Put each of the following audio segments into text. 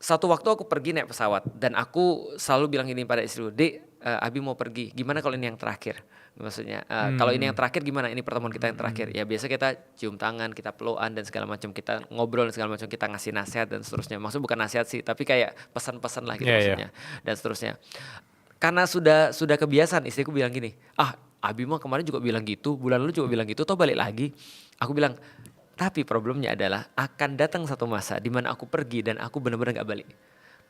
satu waktu aku pergi naik pesawat dan aku selalu bilang gini pada istri, Dek, Abi mau pergi, gimana kalau ini yang terakhir? Maksudnya kalau ini yang terakhir gimana? Ini pertemuan kita yang terakhir. Ya biasa kita cium tangan, kita pelukan dan segala macam, kita ngobrol dan segala macam, kita ngasih nasihat dan seterusnya. Maksudnya bukan nasihat sih, tapi kayak pesan-pesan lah gitu maksudnya dan seterusnya. Karena sudah kebiasaan, istriku bilang gini, Abi mah kemarin juga bilang gitu, bulan lalu juga bilang gitu, toh balik lagi. Aku bilang, tapi problemnya adalah akan datang satu masa di mana aku pergi dan aku benar-benar gak balik.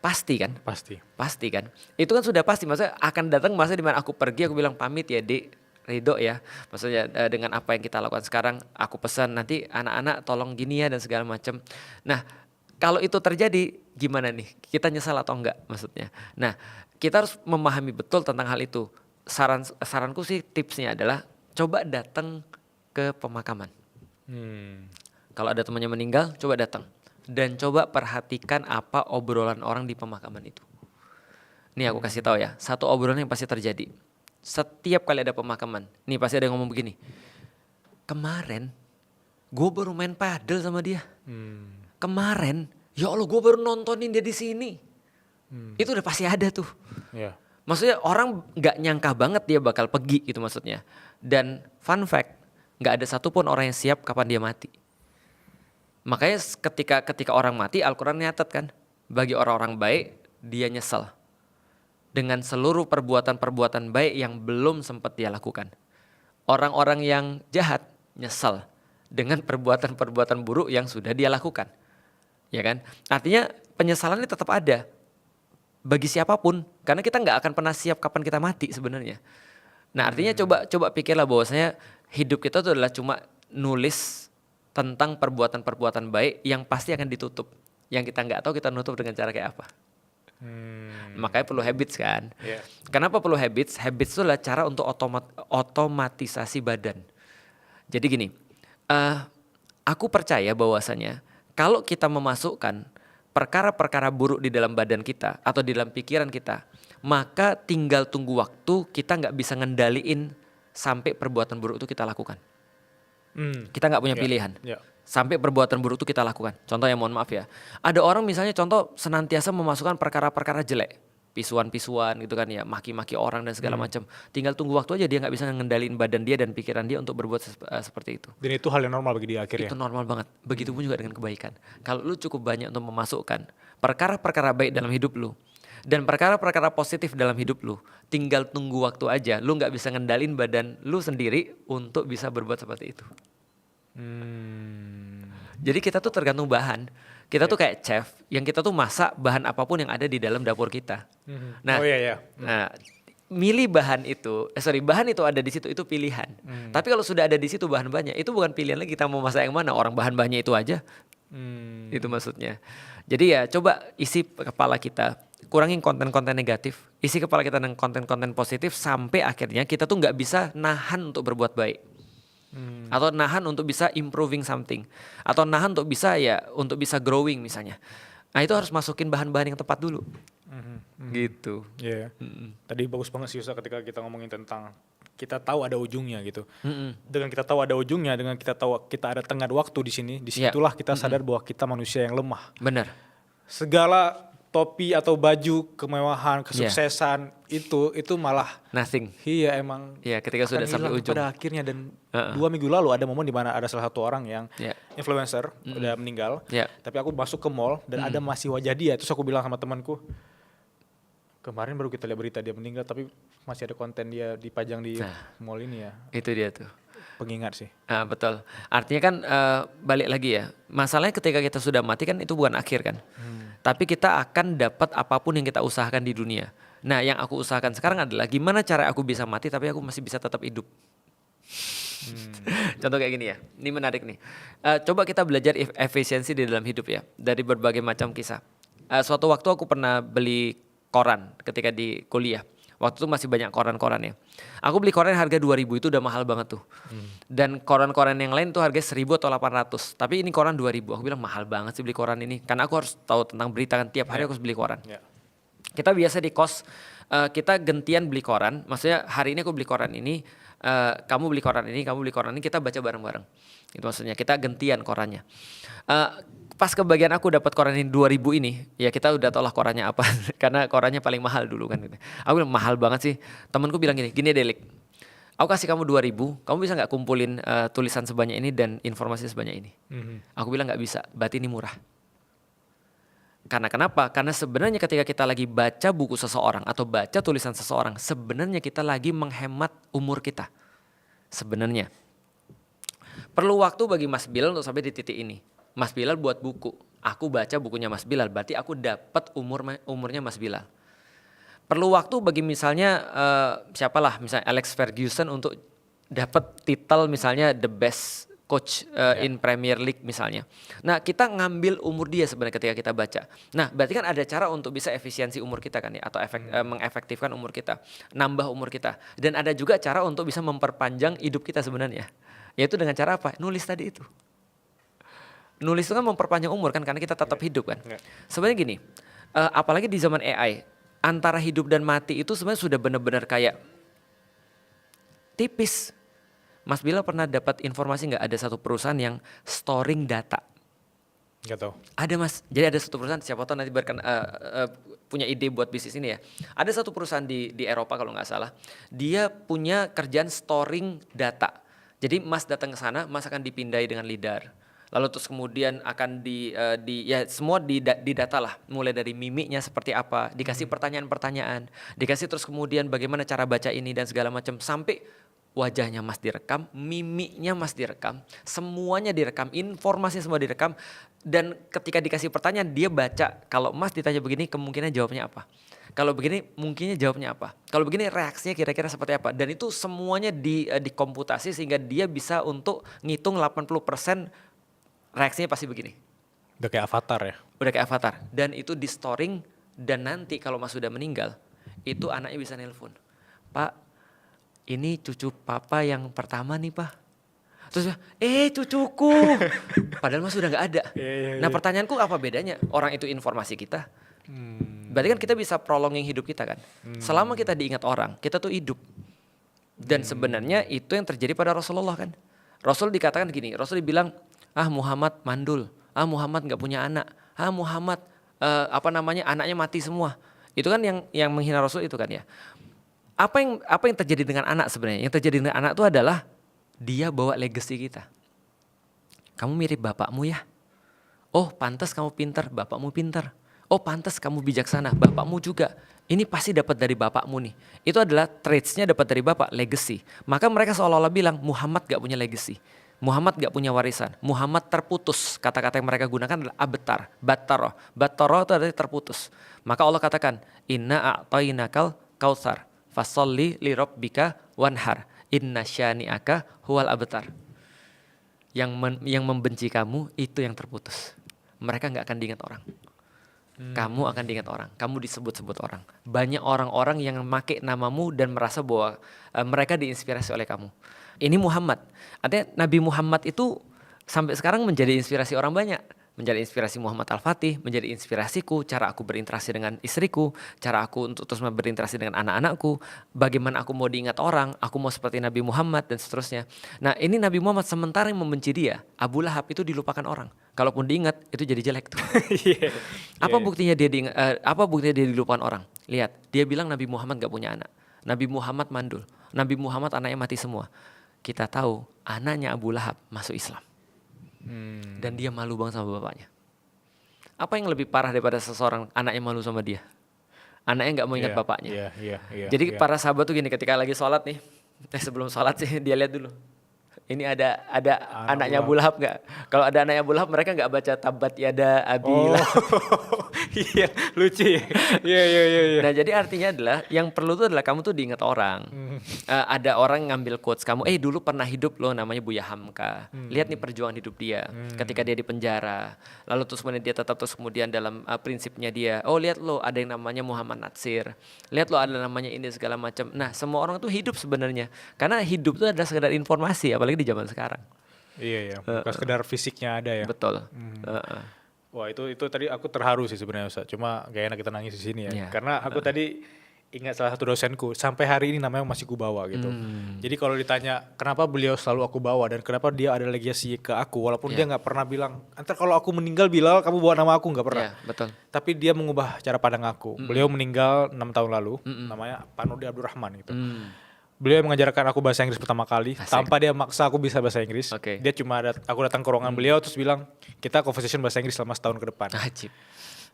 Pasti kan? Pasti kan? Itu kan sudah pasti, maksudnya akan datang masa di mana aku pergi, aku bilang pamit ya Dek, ridho ya. Maksudnya dengan apa yang kita lakukan sekarang, aku pesan nanti anak-anak tolong gini ya dan segala macam. Nah, kalau itu terjadi gimana nih? Kita nyesal atau enggak maksudnya? Nah, kita harus memahami betul tentang hal itu. Saranku sih tipsnya adalah coba datang ke pemakaman. Kalau ada temannya meninggal, coba datang. Dan coba perhatikan apa obrolan orang di pemakaman itu. Nih aku kasih tahu ya, satu obrolan yang pasti terjadi. Setiap kali ada pemakaman, nih pasti ada yang ngomong begini. Kemarin, gue baru main padel sama dia. Kemarin, ya Allah gue baru nontonin dia di sini. Itu udah pasti ada tuh. Maksudnya orang gak nyangka banget dia bakal pergi gitu maksudnya. Dan fun fact, gak ada satupun orang yang siap kapan dia mati. Makanya ketika orang mati, Al-Quran nyatet kan, bagi orang-orang baik dia nyesel dengan seluruh perbuatan-perbuatan baik yang belum sempat dia lakukan. Orang-orang yang jahat nyesel dengan perbuatan-perbuatan buruk yang sudah dia lakukan. Ya kan? Artinya penyesalan ini tetap ada bagi siapapun, karena kita nggak akan pernah siap kapan kita mati sebenarnya. Nah artinya coba pikirlah bahwasanya hidup kita itu adalah cuma nulis tentang perbuatan-perbuatan baik yang pasti akan ditutup. Yang kita nggak tahu kita nutup dengan cara kayak apa. Makanya perlu habits kan. Kenapa perlu habits? Habits itu adalah cara untuk otomatisasi badan. Jadi gini, aku percaya bahwasanya kalau kita memasukkan perkara-perkara buruk di dalam badan kita atau di dalam pikiran kita, maka tinggal tunggu waktu kita nggak bisa ngendaliin sampai perbuatan buruk itu kita lakukan. Kita nggak punya pilihan. Sampai perbuatan buruk itu kita lakukan. Contoh yang mohon maaf ya. Ada orang misalnya contoh senantiasa memasukkan perkara-perkara jelek. Pisuan-pisuan gitu kan ya. Maki-maki orang dan segala macam. Tinggal tunggu waktu aja dia gak bisa ngendaliin badan dia dan pikiran dia untuk berbuat seperti itu. Dan itu hal yang normal bagi dia akhirnya. Itu normal banget. Begitupun juga dengan kebaikan. Kalau lu cukup banyak untuk memasukkan perkara-perkara baik dalam hidup lu. Dan perkara-perkara positif dalam hidup lu. Tinggal tunggu waktu aja. Lu gak bisa ngendalin badan lu sendiri untuk bisa berbuat seperti itu. Jadi kita tuh tergantung bahan. Kita tuh kayak chef yang kita tuh masak bahan apapun yang ada di dalam dapur kita. Nah, nah milih bahan itu, bahan itu ada di situ itu pilihan. Tapi kalau sudah ada di situ bahan banyak, itu bukan pilihan lagi kita mau masak yang mana. Orang bahan banyak itu aja. Itu maksudnya. Jadi ya coba isi kepala kita, kurangin konten-konten negatif, isi kepala kita dengan konten-konten positif sampai akhirnya kita tuh nggak bisa nahan untuk berbuat baik. Atau nahan untuk bisa improving something, atau nahan untuk bisa growing misalnya. Nah itu harus masukin bahan-bahan yang tepat dulu. Gitu. Tadi bagus banget sih Ustaz ketika kita ngomongin tentang kita tahu ada ujungnya gitu. Dengan kita tahu ada ujungnya, dengan kita tahu kita ada tenggat waktu di sini, disitulah kita sadar bahwa kita manusia yang lemah. Benar. Segala topi atau baju kemewahan, kesuksesan itu malah nothing. Iya emang. Iya ketika sudah sampai ujung. Pada akhirnya dan 2 minggu lalu ada momen di mana ada salah satu orang yang influencer udah meninggal. Tapi aku masuk ke mall dan ada masih wajah dia. Terus aku bilang sama temanku, kemarin baru kita lihat berita dia meninggal tapi masih ada konten dia dipajang di mall ini ya. Itu dia tuh. Pengingat sih. Betul. Artinya kan balik lagi ya. Masalahnya ketika kita sudah mati kan itu bukan akhir kan. Tapi kita akan dapat apapun yang kita usahakan di dunia. Nah yang aku usahakan sekarang adalah gimana cara aku bisa mati tapi aku masih bisa tetap hidup. Contoh kayak gini ya. Ini menarik nih. Coba kita belajar efisiensi di dalam hidup ya. Dari berbagai macam kisah. Suatu waktu aku pernah beli koran ketika di kuliah. Waktu itu masih banyak koran-koran ya. Aku beli koran harga 2.000 itu udah mahal banget tuh. Dan koran-koran yang lain tuh harga 1.000 atau 800. Tapi ini koran 2.000. Aku bilang mahal banget sih beli koran ini. Karena aku harus tahu tentang berita kan. Tiap hari aku harus beli koran. Kita biasa di kos, kita gantian beli koran. Maksudnya hari ini aku beli koran ini, kamu beli koran ini, kamu beli koran ini. Kita baca bareng-bareng. Itu maksudnya kita gantian korannya. Pas kebagian aku dapat koran ini 2000 ini, ya kita udah tau lah korannya apa. Karena korannya paling mahal dulu kan gitu. Aku bilang mahal banget sih. Temanku bilang gini Delik, aku kasih kamu 2000, kamu bisa gak kumpulin tulisan sebanyak ini dan informasi sebanyak ini? Aku bilang gak bisa, berarti ini murah. Karena kenapa? Karena sebenarnya ketika kita lagi baca buku seseorang atau baca tulisan seseorang, sebenarnya kita lagi menghemat umur kita. Sebenarnya. Perlu waktu bagi Mas Bilal untuk sampai di titik ini. Mas Bilal buat buku, aku baca bukunya Mas Bilal, berarti aku dapat umurnya Mas Bilal. Perlu waktu bagi misalnya siapalah, misalnya Alex Ferguson untuk dapat titel misalnya the best coach in Premier League misalnya. Nah kita ngambil umur dia sebenarnya ketika kita baca. Nah berarti kan ada cara untuk bisa efisiensi umur kita kan ya, atau mengefektifkan umur kita, nambah umur kita. Dan ada juga cara untuk bisa memperpanjang hidup kita sebenarnya. Yaitu dengan cara apa? Nulis tadi itu. Nulis itu kan memperpanjang umur kan, karena kita tetap hidup kan. Sebenarnya gini, apalagi di zaman AI, antara hidup dan mati itu sebenarnya sudah benar-benar kayak tipis. Mas Bilal pernah dapat informasi nggak ada satu perusahaan yang storing data? Nggak tahu. Ada Mas, jadi ada satu perusahaan, siapa tahu nanti punya ide buat bisnis ini ya. Ada satu perusahaan di Eropa kalau nggak salah, dia punya kerjaan storing data. Jadi Mas datang ke sana, Mas akan dipindai dengan lidar. Lalu terus kemudian akan semua didata lah, mulai dari mimiknya seperti apa, dikasih pertanyaan-pertanyaan, dikasih terus kemudian bagaimana cara baca ini dan segala macam, sampai wajahnya Mas direkam, mimiknya Mas direkam, semuanya direkam, informasi semua direkam, dan ketika dikasih pertanyaan dia baca, kalau Mas ditanya begini kemungkinan jawabnya apa, kalau begini mungkinnya jawabnya apa, kalau begini reaksinya kira-kira seperti apa, dan itu semuanya dikomputasi sehingga dia bisa untuk ngitung 80% reaksinya pasti begini. Udah kayak avatar ya? Udah kayak avatar. Dan itu di storing, dan nanti kalau Mas sudah meninggal, itu anaknya bisa nelpon. Pak, ini cucu papa yang pertama nih Pak. Terus cucuku. Padahal Mas sudah gak ada. Nah pertanyaanku apa bedanya? Orang itu informasi kita. Berarti kan kita bisa prolonging hidup kita kan. Selama kita diingat orang, kita tuh hidup. Dan sebenarnya itu yang terjadi pada Rasulullah kan. Rasul dikatakan gini, Rasul dibilang, Muhammad mandul, Muhammad nggak punya anak, Muhammad anaknya mati semua. Itu kan yang menghina Rasul itu kan ya. Apa yang terjadi dengan anak sebenarnya? Yang terjadi dengan anak itu adalah dia bawa legacy kita. Kamu mirip bapakmu ya. Oh pantas kamu pintar, bapakmu pintar. Oh pantas kamu bijaksana, bapakmu juga. Ini pasti dapat dari bapakmu nih. Itu adalah traits-nya dapat dari bapak, legacy. Maka mereka seolah-olah bilang Muhammad gak punya legacy. Muhammad gak punya warisan. Muhammad terputus. Kata-kata yang mereka gunakan adalah abetar, battaroh. Battaroh itu adalah terputus. Maka Allah katakan, Inna a'tainakal kautsar, fasolli li rabbika wanhar, inna syani'aka huwal abetar. Yang membenci kamu itu yang terputus. Mereka gak akan diingat orang. Kamu akan diingat orang, kamu disebut-sebut orang. Banyak orang-orang yang make namamu dan merasa bahwa mereka diinspirasi oleh kamu. Ini Muhammad. Artinya Nabi Muhammad itu sampai sekarang menjadi inspirasi orang banyak. Menjadi inspirasi Muhammad Al-Fatih, menjadi inspirasiku, cara aku berinteraksi dengan istriku, cara aku untuk terus berinteraksi dengan anak-anakku, bagaimana aku mau diingat orang, aku mau seperti Nabi Muhammad dan seterusnya. Nah ini Nabi Muhammad sementara yang membenci dia, Abu Lahab itu dilupakan orang. Kalaupun diingat itu jadi jelek tuh. Apa buktinya dia dilupakan orang? Lihat, dia bilang Nabi Muhammad gak punya anak. Nabi Muhammad mandul. Nabi Muhammad anaknya mati semua. Kita tahu anaknya Abu Lahab masuk Islam. Dan dia malu banget sama bapaknya. Apa yang lebih parah daripada seseorang anaknya malu sama dia? Anaknya gak mau ingat bapaknya. Jadi para sahabat tuh gini, ketika lagi sholat nih, sebelum sholat sih dia lihat dulu. Ini ada anaknya Abu Lahab gak? Kalau ada anaknya Abu Lahab mereka gak baca tabat yada Abi Lahab. Iya lucu ya. Iya. Nah jadi artinya adalah yang perlu tuh adalah kamu tuh diingat orang. Ada orang ngambil quotes kamu, dulu pernah hidup loh namanya Buya Hamka. Lihat nih perjuangan hidup dia ketika dia di penjara. Lalu terus kemudian dia tetap terus kemudian dalam prinsipnya dia. Oh lihat loh ada yang namanya Muhammad Natsir. Lihat loh ada namanya ini segala macam. Nah semua orang tuh hidup sebenarnya. Karena hidup tuh adalah sekedar informasi, apalagi di zaman sekarang. Iya, bukan sekedar fisiknya ada ya. Betul. Wah itu tadi aku terharu sih sebenarnya Ustaz. Cuma gak enak kita nangis di sini ya. Karena aku tadi ingat salah satu dosenku sampai hari ini namanya masih ku bawa gitu. Jadi kalau ditanya kenapa beliau selalu aku bawa dan kenapa dia ada legacy ke aku walaupun dia nggak pernah bilang antar kalau aku meninggal Bilal kamu bawa nama aku, nggak pernah. Betul. Tapi dia mengubah cara pandang aku. Beliau meninggal 6 tahun lalu, namanya Pak Nurdi Abdurrahman gitu. Beliau mengajarkan aku bahasa Inggris pertama kali. Asik. Tanpa dia maksa aku bisa bahasa Inggris. Dia cuma aku datang ke ruangan beliau terus bilang kita conversation bahasa Inggris selama setahun ke depan. Ajib.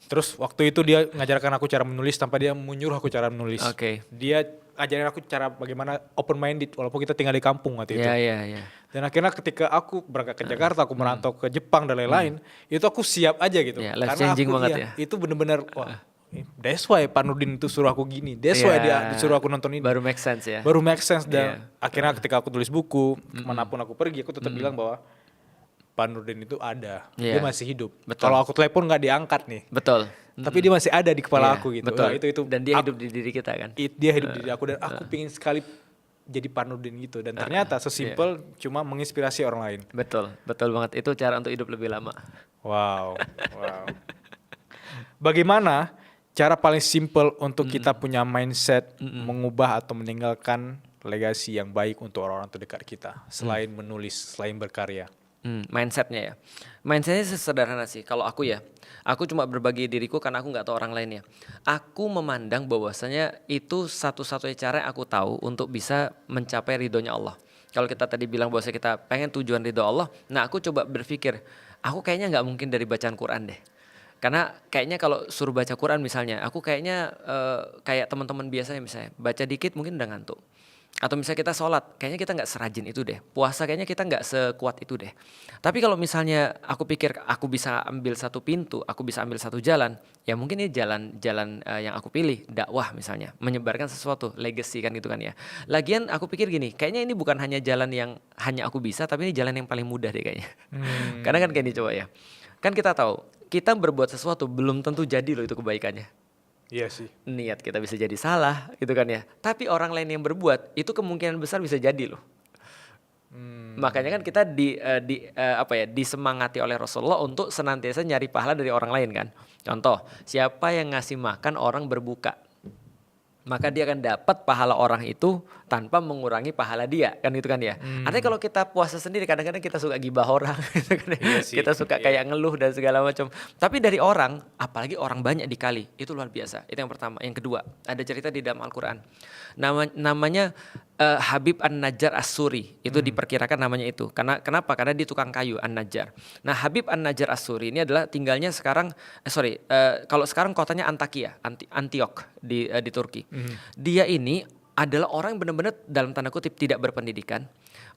Terus waktu itu dia ngajarkan aku cara menulis tanpa dia menyuruh aku cara menulis. Dia ajarin aku cara bagaimana open minded walaupun kita tinggal di kampung waktu itu. Dan akhirnya ketika aku berangkat ke Jakarta, aku merantau ke Jepang dan lain-lain, itu aku siap aja gitu. Life changing banget ya. Itu benar-benar wah. That's why Pak Nurdin itu suruh aku gini. That's why dia disuruh aku nonton ini. Baru make sense ya. Baru make sense dan akhirnya ketika aku tulis buku, kemanapun aku pergi, aku tetap bilang bahwa Pak Nurdin itu ada, dia masih hidup. Kalau aku telepon nggak diangkat nih. Betul. Tapi dia masih ada di kepala aku gitu. Betul. Nah, itu. Dan dia hidup di diri kita kan. Dia hidup di diri aku dan aku pingin sekali jadi Pak Nurdin gitu. Dan ternyata sesimpel cuma menginspirasi orang lain. Betul banget. Itu cara untuk hidup lebih lama. Wow. Bagaimana cara paling simple untuk kita punya mindset mengubah atau meninggalkan legasi yang baik untuk orang-orang terdekat kita selain menulis, selain berkarya? Mindsetnya ya. Mindsetnya sederhana sih. Kalau aku ya, aku cuma berbagi diriku karena aku nggak tahu orang lainnya. Aku memandang bahwasanya itu satu-satunya cara yang aku tahu untuk bisa mencapai ridhonya Allah. Kalau kita tadi bilang bahwa kita pengen tujuan ridho Allah, nah aku coba berpikir, aku kayaknya nggak mungkin dari bacaan Quran deh. Karena kayaknya kalau suruh baca Quran misalnya, aku kayaknya kayak teman-teman biasanya misalnya, baca dikit mungkin udah ngantuk. Atau misalnya kita sholat, kayaknya kita gak serajin itu deh. Puasa kayaknya kita gak sekuat itu deh. Tapi kalau misalnya aku pikir aku bisa ambil satu pintu, aku bisa ambil satu jalan, ya mungkin ini jalan yang aku pilih, dakwah misalnya, menyebarkan sesuatu, legacy kan gitu kan ya. Lagian aku pikir gini, kayaknya ini bukan hanya jalan yang hanya aku bisa, tapi ini jalan yang paling mudah deh kayaknya. Karena kan kayak ini coba ya, kan kita tahu, kita berbuat sesuatu belum tentu jadi loh itu kebaikannya. Iya sih. Niat kita bisa jadi salah gitu kan ya. Tapi orang lain yang berbuat itu kemungkinan besar bisa jadi loh. Makanya kan kita disemangati oleh Rasulullah untuk senantiasa nyari pahala dari orang lain kan. Contoh, siapa yang ngasih makan orang berbuka, maka dia akan dapat pahala orang itu tanpa mengurangi pahala dia kan gitu kan ya. Artinya kalau kita puasa sendiri kadang-kadang kita suka gibah orang gitu kan. Kita suka kayak ngeluh dan segala macam. Tapi dari orang, apalagi orang banyak dikali, itu luar biasa. Itu yang pertama. Yang kedua, ada cerita di dalam Al-Qur'an. Namanya Habib An-Najjar As-Suri. Itu diperkirakan namanya itu. Kenapa? Karena dia tukang kayu An-Najjar. Nah, Habib An-Najjar As-Suri ini adalah tinggalnya sekarang kalau sekarang kotanya Antakya, Antiok di Turki. Dia ini adalah orang yang benar-benar dalam tanda kutip tidak berpendidikan.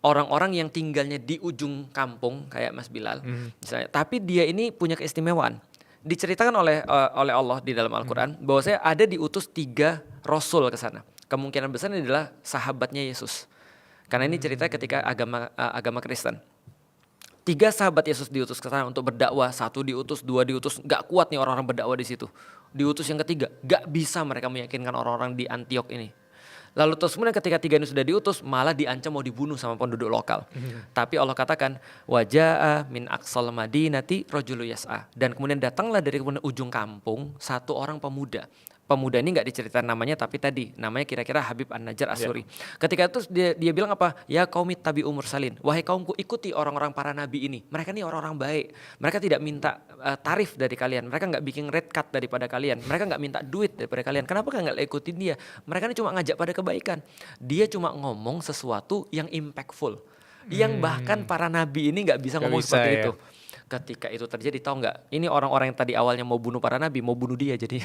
Orang-orang yang tinggalnya di ujung kampung kayak Mas Bilal misalnya. Tapi dia ini punya keistimewaan. Diceritakan oleh Allah di dalam Al-Qur'an bahwa saya ada diutus 3 rasul ke sana. Kemungkinan besar ini adalah sahabatnya Yesus. Karena ini cerita ketika agama Kristen. 3 sahabat Yesus diutus ke sana untuk berdakwah. 1 diutus, 2 diutus. Gak kuat nih orang-orang berdakwah di situ. Diutus yang ketiga, gak bisa mereka meyakinkan orang-orang di Antiok ini. Lalu terus kemudian ketika 3 ini sudah diutus, malah diancam mau dibunuh sama penduduk lokal. Tapi Allah katakan, waja'a min aqsal madinati rajulu yas'a. Dan kemudian datanglah dari ujung kampung 1 orang pemuda. Pemuda ini gak diceritakan namanya, tapi tadi namanya kira-kira Habib An-Najjar As-Suri. Ketika itu dia bilang apa? Ya qaumit tabi'u mursalin. Wahai kaumku, ikuti orang-orang para nabi ini. Mereka ini orang-orang baik. Mereka tidak minta tarif dari kalian. Mereka gak bikin red cut daripada kalian. Mereka gak minta duit daripada kalian. Kenapa gak ikutin dia? Mereka ini cuma ngajak pada kebaikan. Dia cuma ngomong sesuatu yang impactful. Yang bahkan para nabi ini gak bisa ngomong seperti itu. Ketika itu terjadi, tahu nggak? Ini orang-orang yang tadi awalnya mau bunuh para nabi, mau bunuh dia jadi.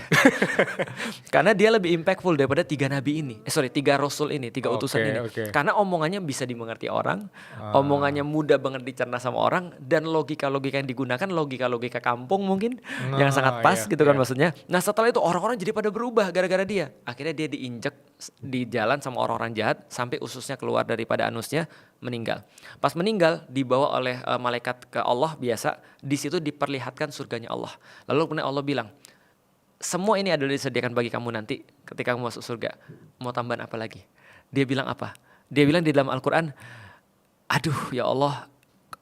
Karena dia lebih impactful daripada 3 nabi ini. 3 rasul ini, 3 utusan ini. Karena omongannya bisa dimengerti orang, omongannya mudah banget dicerna sama orang, dan logika-logika yang digunakan logika-logika kampung mungkin yang sangat pas gitu kan maksudnya. Nah setelah itu orang-orang jadi pada berubah gara-gara dia. Akhirnya dia diinjek di jalan sama orang-orang jahat sampai ususnya keluar daripada anusnya, meninggal. Pas meninggal dibawa oleh malaikat ke Allah biasa. Di situ diperlihatkan surganya Allah. Lalu kemudian Allah bilang, semua ini adalah disediakan bagi kamu nanti ketika kamu masuk surga. Mau tambahan apa lagi? Dia bilang apa? Dia bilang di dalam Al-Quran, aduh ya Allah,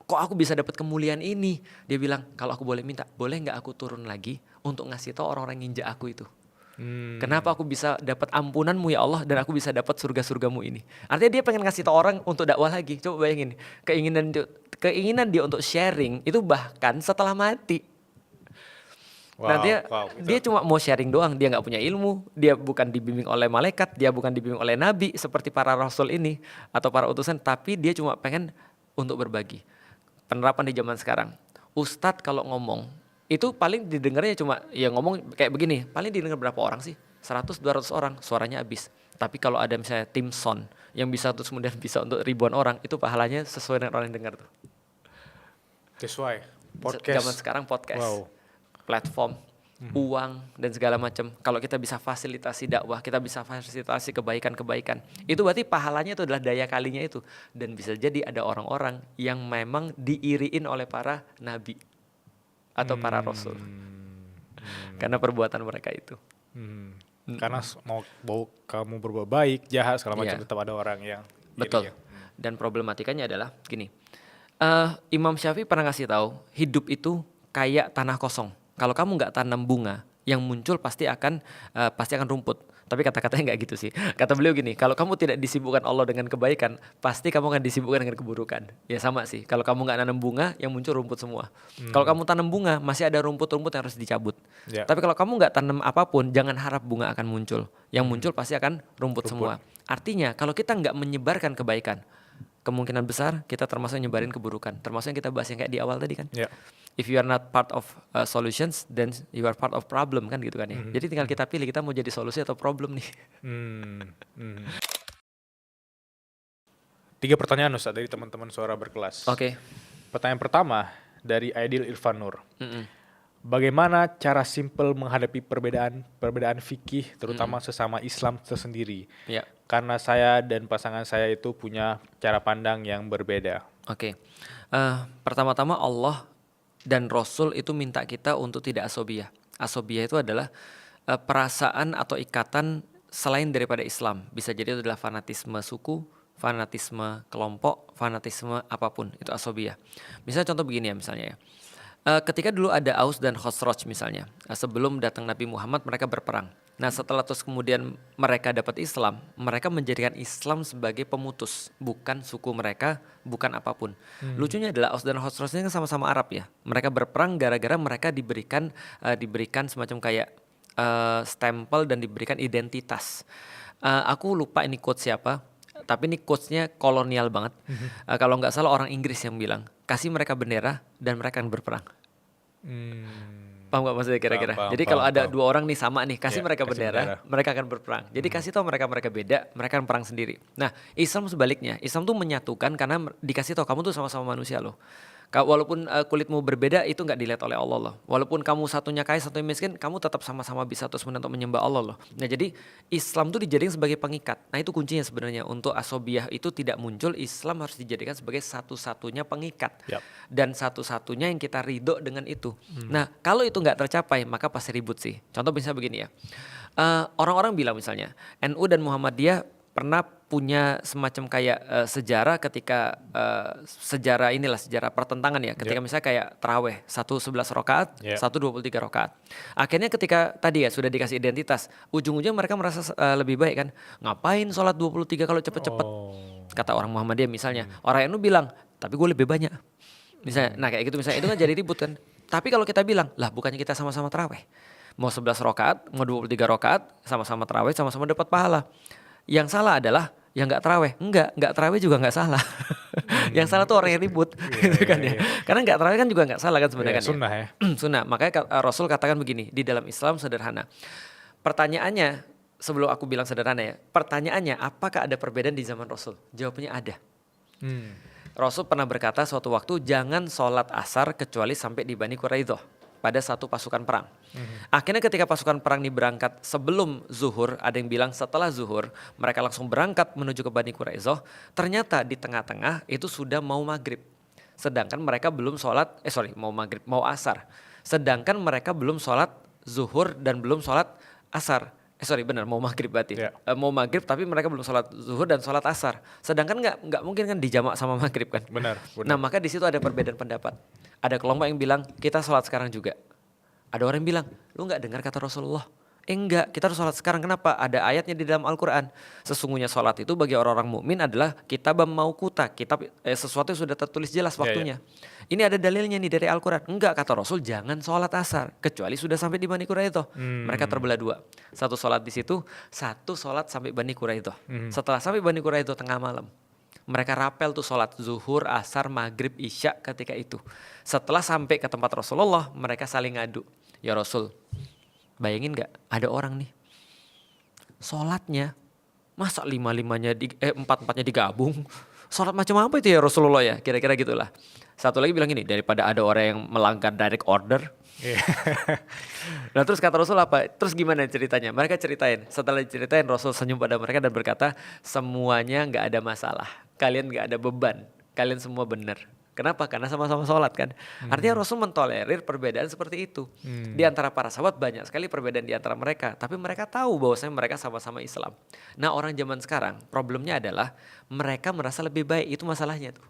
kok aku bisa dapat kemuliaan ini? Dia bilang, kalau aku boleh minta, boleh gak aku turun lagi untuk ngasih tahu orang-orang yang injak aku itu? Kenapa aku bisa dapat ampunanmu ya Allah dan aku bisa dapat surga-surgamu ini. Artinya dia pengen ngasih tau orang untuk dakwah lagi. Coba bayangin, keinginan dia untuk sharing itu bahkan setelah mati. Dia cuma mau sharing doang, dia nggak punya ilmu, dia bukan dibimbing oleh malaikat, dia bukan dibimbing oleh nabi seperti para rasul ini atau para utusan, tapi dia cuma pengen untuk berbagi. Penerapan di zaman sekarang, ustadz kalau ngomong itu paling didengarnya cuma ya ngomong kayak begini, paling didengar berapa orang sih? 100-200 orang, suaranya habis. Tapi kalau ada misalnya tim sound yang bisa terus kemudian bisa untuk ribuan orang, itu pahalanya sesuai dengan orang yang dengar tuh. Sesuai. Podcast. Zaman sekarang podcast. Platform, uang dan segala macam. Kalau kita bisa fasilitasi dakwah, kita bisa fasilitasi kebaikan-kebaikan. Itu berarti pahalanya itu adalah daya kalinya itu. Dan bisa jadi ada orang-orang yang memang diiriin oleh para nabi atau para rasul. Karena perbuatan mereka itu. Karena mau kamu berbuat baik, jahat, segala macam tetap ada orang yang betul. Dan problematikanya adalah gini. Imam Syafi'i pernah ngasih tahu, hidup itu kayak tanah kosong. Kalau kamu nggak tanam bunga, yang muncul pasti akan rumput. Tapi kata-katanya nggak gitu sih. Kata beliau gini, kalau kamu tidak disibukkan Allah dengan kebaikan, pasti kamu akan disibukkan dengan keburukan. Ya sama sih. Kalau kamu nggak nanam bunga, yang muncul rumput semua. Kalau kamu tanam bunga, masih ada rumput-rumput yang harus dicabut. Tapi kalau kamu nggak tanam apapun, jangan harap bunga akan muncul. Yang muncul pasti akan rumput semua. Artinya, kalau kita nggak menyebarkan kebaikan, kemungkinan besar kita termasuk nyebarin keburukan. Termasuk yang kita bahas yang kayak di awal tadi kan. If you are not part of solutions, then you are part of problem kan gitu kan ya. Jadi tinggal kita pilih kita mau jadi solusi atau problem nih. 3 pertanyaan Ustaz dari teman-teman Suara Berkelas. Oke. Pertanyaan pertama dari Aidil Irfan Nur. Bagaimana cara simpel menghadapi perbedaan fikih terutama sesama Islam tersendiri? Karena saya dan pasangan saya itu punya cara pandang yang berbeda. Oke. Pertama-tama Allah dan Rasul itu minta kita untuk tidak asobiyah. Asobiyah itu adalah perasaan atau ikatan selain daripada Islam. Bisa jadi itu adalah fanatisme suku, fanatisme kelompok, fanatisme apapun. Itu asobiyah. Misalnya contoh begini ya misalnya ya. Ketika dulu ada Aus dan Khosraj misalnya. Sebelum datang Nabi Muhammad mereka berperang. Nah setelah terus kemudian mereka dapat Islam, mereka menjadikan Islam sebagai pemutus, bukan suku mereka, bukan apapun. Lucunya adalah Aus dan Khosraj ini kan sama-sama Arab ya. Mereka berperang gara-gara mereka diberikan semacam kayak stempel dan diberikan identitas. Aku lupa ini quote siapa, tapi ini quotes-nya kolonial banget. Kalau nggak salah orang Inggris yang bilang, kasih mereka bendera dan mereka akan berperang. Paham gak maksudnya kira-kira? Jadi kalau ada 2 orang nih sama nih, kasih mereka bendera, mereka akan berperang. Jadi kasih tahu mereka beda, mereka akan perang sendiri. Nah, Islam sebaliknya, Islam tuh menyatukan karena dikasih tahu kamu tuh sama-sama manusia loh. Walaupun kulitmu berbeda itu nggak dilihat oleh Allah loh. Walaupun kamu satunya kaya satunya miskin, kamu tetap sama-sama bisa terus untuk menyembah Allah loh. Nah jadi Islam tuh dijadikan sebagai pengikat. Nah itu kuncinya sebenarnya untuk asobiyah itu tidak muncul. Islam harus dijadikan sebagai satu-satunya pengikat dan satu-satunya yang kita ridho dengan itu. Nah kalau itu nggak tercapai maka pasti ribut sih. Contoh misalnya begini ya. Orang-orang bilang misalnya NU dan Muhammadiyah pernah punya semacam kayak sejarah ketika sejarah pertentangan ya ketika misalnya kayak taraweh 1 11 rakaat, 1 23 rakaat. Akhirnya ketika tadi ya sudah dikasih identitas, ujung-ujungnya mereka merasa lebih baik kan. Ngapain sholat 23 kalau cepet-cepet? Kata orang Muhammadiyah misalnya. Orang NU bilang, tapi gue lebih banyak. Misalnya, nah kayak gitu misalnya itu kan jadi ribut kan. Tapi kalau kita bilang, lah bukannya kita sama-sama taraweh. Mau 11 rakaat, mau 23 rakaat, sama-sama taraweh, sama-sama dapat pahala. Yang salah adalah yang nggak taraweh. Nggak taraweh juga nggak salah. Yang salah tuh orang yang ribut, gitu kan ya. Karena nggak taraweh kan juga nggak salah kan sebenarnya. Sunnah ya. Sunnah. Makanya Rasul katakan begini di dalam Islam sederhana. Pertanyaannya sebelum aku bilang sederhana ya. Pertanyaannya apakah ada perbedaan di zaman Rasul? Jawabannya ada. Rasul pernah berkata suatu waktu jangan sholat asar kecuali sampai di Bani Quraidah. Pada satu pasukan perang. Akhirnya ketika pasukan perang ini berangkat sebelum zuhur, ada yang bilang setelah zuhur, mereka langsung berangkat menuju ke Bani Quraidah. Ternyata di tengah-tengah itu sudah mau maghrib. Sedangkan mereka belum sholat, mau asar. Sedangkan mereka belum sholat zuhur dan belum sholat asar. Mau maghrib berarti. Mau maghrib tapi mereka belum sholat zuhur dan sholat asar. Sedangkan nggak mungkin kan dijamak sama maghrib kan. Benar. Nah maka di situ ada perbedaan pendapat. Ada kelompok yang bilang kita sholat sekarang juga. Ada orang yang bilang lu nggak dengar kata Rasulullah. Enggak, kita harus sholat sekarang. Kenapa? Ada ayatnya di dalam Al-Quran. Sesungguhnya sholat itu bagi orang-orang mukmin adalah kitab mauquta, sesuatu yang sudah tertulis jelas waktunya. Ini ada dalilnya nih dari Al-Quran. Enggak, kata Rasul, jangan sholat asar kecuali sudah sampai di Bani Quraidah. Mereka terbelah dua. Satu sholat di situ, satu sholat sampai Bani Quraidah. Setelah sampai Bani Quraidah tengah malam, mereka rapel tuh sholat zuhur, asar, maghrib, isya ketika itu. Setelah sampai ke tempat Rasulullah, mereka saling ngadu. Ya Rasul, bayangin gak ada orang nih sholatnya masa empat-empatnya digabung, sholat macam apa itu ya Rasulullah ya, kira-kira gitulah. Satu lagi bilang gini, daripada ada orang yang melanggar direct order. Nah terus kata Rasul apa? Terus gimana ceritanya? Mereka ceritain, setelah diceritain Rasul senyum pada mereka dan berkata, semuanya gak ada masalah, kalian gak ada beban, kalian semua benar. Kenapa? Karena sama-sama sholat kan. Artinya Rasul mentolerir perbedaan seperti itu. Di antara para sahabat banyak sekali perbedaan di antara mereka. Tapi mereka tahu bahwasanya mereka sama-sama Islam. Nah orang zaman sekarang problemnya adalah mereka merasa lebih baik. Itu masalahnya tuh.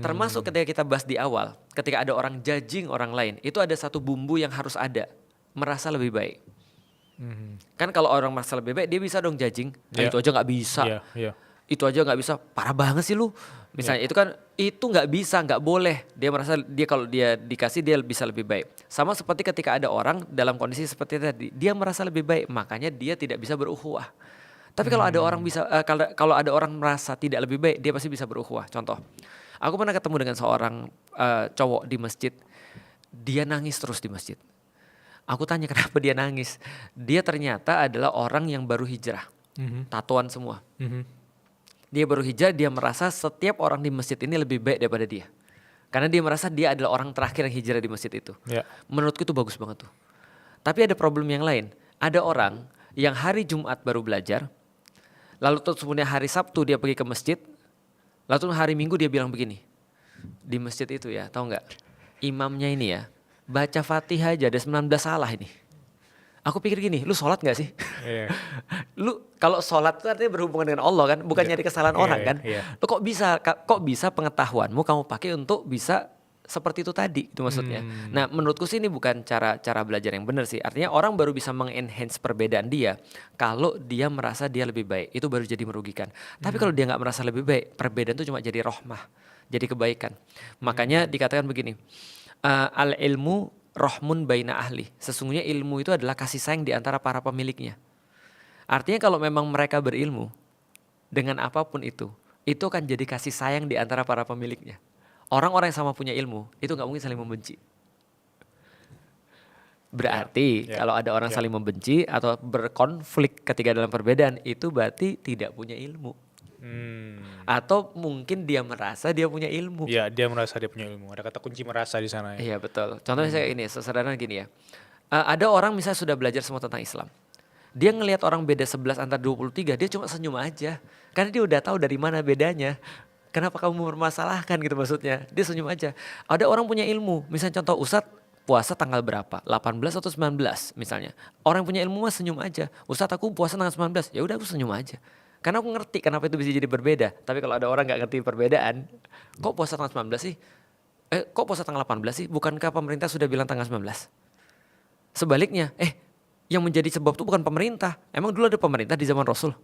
Termasuk ketika kita bahas di awal. Ketika ada orang judging orang lain. Itu ada satu bumbu yang harus ada. Merasa lebih baik. Kan kalau orang merasa lebih baik dia bisa dong judging. Itu aja gak bisa. Itu aja nggak bisa, parah banget sih lu. Misalnya itu nggak bisa, nggak boleh. Dia merasa kalau dia dikasih dia bisa lebih baik. Sama seperti ketika ada orang dalam kondisi seperti tadi, dia merasa lebih baik, makanya dia tidak bisa berukhuwah. Tapi kalau ada orang kalau ada orang merasa tidak lebih baik, dia pasti bisa berukhuwah. Contoh, aku pernah ketemu dengan seorang cowok di masjid, dia nangis terus di masjid. Aku tanya kenapa dia nangis. Dia ternyata adalah orang yang baru hijrah, tatoan semua. Dia baru hijrah, dia merasa setiap orang di masjid ini lebih baik daripada dia. Karena dia merasa dia adalah orang terakhir yang hijrah di masjid itu. Menurutku itu bagus banget tuh. Tapi ada problem yang lain. Ada orang yang hari Jumat baru belajar, lalu terus kemudian hari Sabtu dia pergi ke masjid, lalu hari Minggu dia bilang begini, di masjid itu ya, tahu nggak? Imamnya ini ya, baca Fatihah aja ada 19 salah ini. Aku pikir gini, lu sholat gak sih? Lu kalau sholat itu artinya berhubungan dengan Allah kan, bukan nyari kesalahan orang kan. Lu kok bisa pengetahuanmu kamu pakai untuk bisa seperti itu tadi, itu maksudnya. Nah menurutku sih ini bukan cara belajar yang benar sih. Artinya orang baru bisa mengenhance perbedaan dia kalau dia merasa dia lebih baik, itu baru jadi merugikan. Tapi kalau dia gak merasa lebih baik, perbedaan itu cuma jadi rahmah, jadi kebaikan. Makanya dikatakan begini, al-ilmu rohmun baina ahli. Sesungguhnya ilmu itu adalah kasih sayang di antara para pemiliknya. Artinya kalau memang mereka berilmu dengan apapun itu akan jadi kasih sayang di antara para pemiliknya. Orang-orang yang sama punya ilmu itu gak mungkin saling membenci. Berarti kalau ada orang saling membenci atau berkonflik ketika dalam perbedaan, itu berarti tidak punya ilmu. Atau mungkin dia merasa dia punya ilmu. Iya, dia merasa dia punya ilmu. Ada kata kunci merasa di sana ya. Iya betul. Contohnya saya ini, sesederhana gini ya. Ada orang misalnya sudah belajar semua tentang Islam. Dia ngelihat orang beda 11 antara 23, dia cuma senyum aja. Karena dia udah tahu dari mana bedanya. Kenapa kamu mempermasalahkan gitu maksudnya. Dia senyum aja. Ada orang punya ilmu. Misalnya contoh, Ustadz puasa tanggal berapa? 18 atau 19 misalnya. Orang yang punya ilmu mah senyum aja. Ustadz aku puasa tanggal 19. Ya udah aku senyum aja. Karena aku ngerti kenapa itu bisa jadi berbeda. Tapi kalau ada orang gak ngerti perbedaan, kok puasa tanggal 19 sih? Kok puasa tanggal 18 sih? Bukankah pemerintah sudah bilang tanggal 19? Sebaliknya, yang menjadi sebab itu bukan pemerintah. Emang dulu ada pemerintah di zaman Rasul?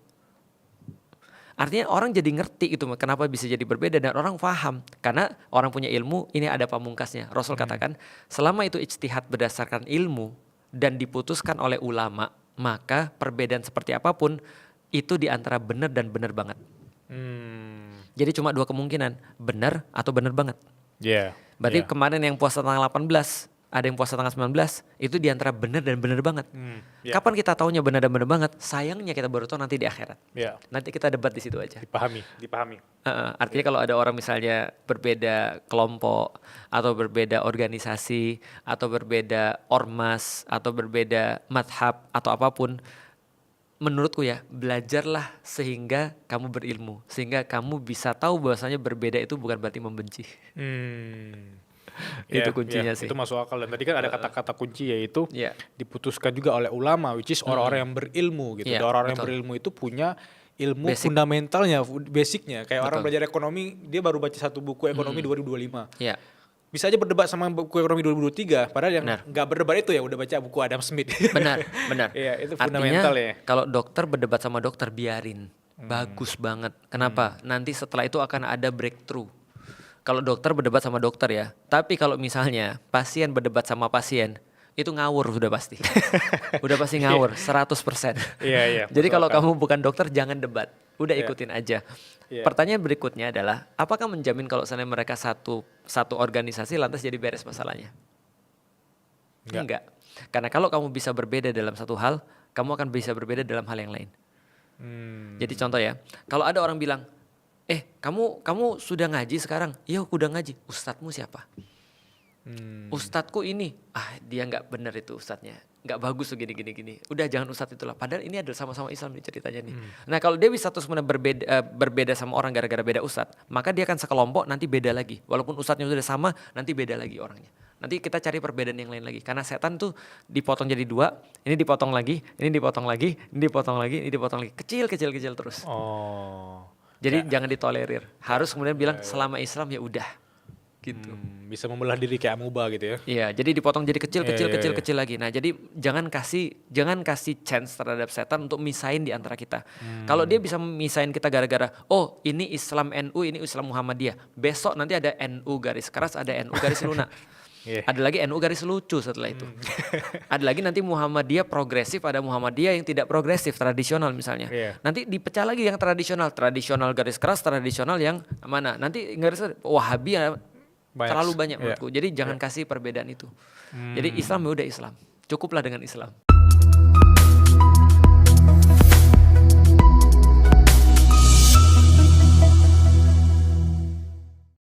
Artinya orang jadi ngerti itu kenapa bisa jadi berbeda dan orang paham. Karena orang punya ilmu, ini ada pamungkasnya. Rasul katakan, selama itu ijtihad berdasarkan ilmu dan diputuskan oleh ulama, maka perbedaan seperti apapun itu di antara benar dan benar banget. Jadi cuma dua kemungkinan, benar atau benar banget. Berarti kemarin yang puasa tanggal 18, ada yang puasa tanggal 19, itu di antara benar dan benar banget. Kapan kita taunya benar dan benar banget? Sayangnya kita baru tahu nanti di akhirat. Nanti kita debat di situ aja. Dipahami. Artinya kalau ada orang misalnya berbeda kelompok atau berbeda organisasi atau berbeda ormas atau berbeda madhab atau apapun, menurutku ya, belajarlah sehingga kamu berilmu, sehingga kamu bisa tahu bahwasanya berbeda itu bukan berarti membenci. Itu kuncinya sih. Itu masuk akal. Dan tadi kan ada kata-kata kunci yaitu diputuskan juga oleh ulama, which is orang-orang yang berilmu gitu. Dan orang-orang yang berilmu itu punya ilmu fundamentalnya, basicnya. Kayak orang belajar ekonomi, dia baru baca satu buku ekonomi 2025. bisa aja berdebat sama buku ekonomi 2023, padahal yang nggak berdebat itu ya udah baca buku Adam Smith. Benar. Iya, itu fundamental ya. Kalau dokter berdebat sama dokter biarin, bagus banget. Kenapa? Nanti setelah itu akan ada breakthrough. Kalau dokter berdebat sama dokter ya, tapi kalau misalnya pasien berdebat sama pasien, itu ngawur sudah pasti. Udah pasti ngawur 100%. Iya. Jadi kalau kamu bukan dokter jangan debat, udah ikutin aja. Pertanyaan berikutnya adalah, apakah menjamin kalau seandainya mereka satu organisasi lantas jadi beres masalahnya? Enggak. Karena kalau kamu bisa berbeda dalam satu hal, kamu akan bisa berbeda dalam hal yang lain. Jadi contoh ya, kalau ada orang bilang, kamu sudah ngaji sekarang? Iya, aku udah ngaji. Ustadzmu siapa? Ustadzku ini, dia nggak benar itu ustadznya, nggak bagus tuh gini. Udah jangan ustadz itulah. Padahal ini adalah sama-sama Islam nih ceritanya nih. Nah kalau dia bisa terus berbeda sama orang gara-gara beda ustadz, maka dia akan sekelompok nanti beda lagi. Walaupun ustadznya sudah sama, nanti beda lagi orangnya. Nanti kita cari perbedaan yang lain lagi. Karena setan tuh dipotong jadi dua, ini dipotong lagi, ini dipotong lagi, ini dipotong lagi, ini dipotong lagi, kecil terus. Jadi jangan ditolerir. Harus kemudian bilang selama Islam ya udah. Gitu. Bisa membelah diri kayak amuba gitu ya. Iya, jadi dipotong jadi kecil lagi. Nah, jadi jangan kasih chance terhadap setan untuk misahin di antara kita. Kalau dia bisa misahin kita gara-gara, ini Islam NU, ini Islam Muhammadiyah. Besok nanti ada NU garis keras, ada NU garis lunak. Ada lagi NU garis lucu setelah itu. Ada lagi nanti Muhammadiyah progresif, ada Muhammadiyah yang tidak progresif, tradisional misalnya. Nanti dipecah lagi yang tradisional garis keras, tradisional yang mana? Nanti garis Wahabi ya, terlalu banyak menurutku. Jadi jangan kasih perbedaan itu. Jadi Islam ya udah Islam. Cukuplah dengan Islam.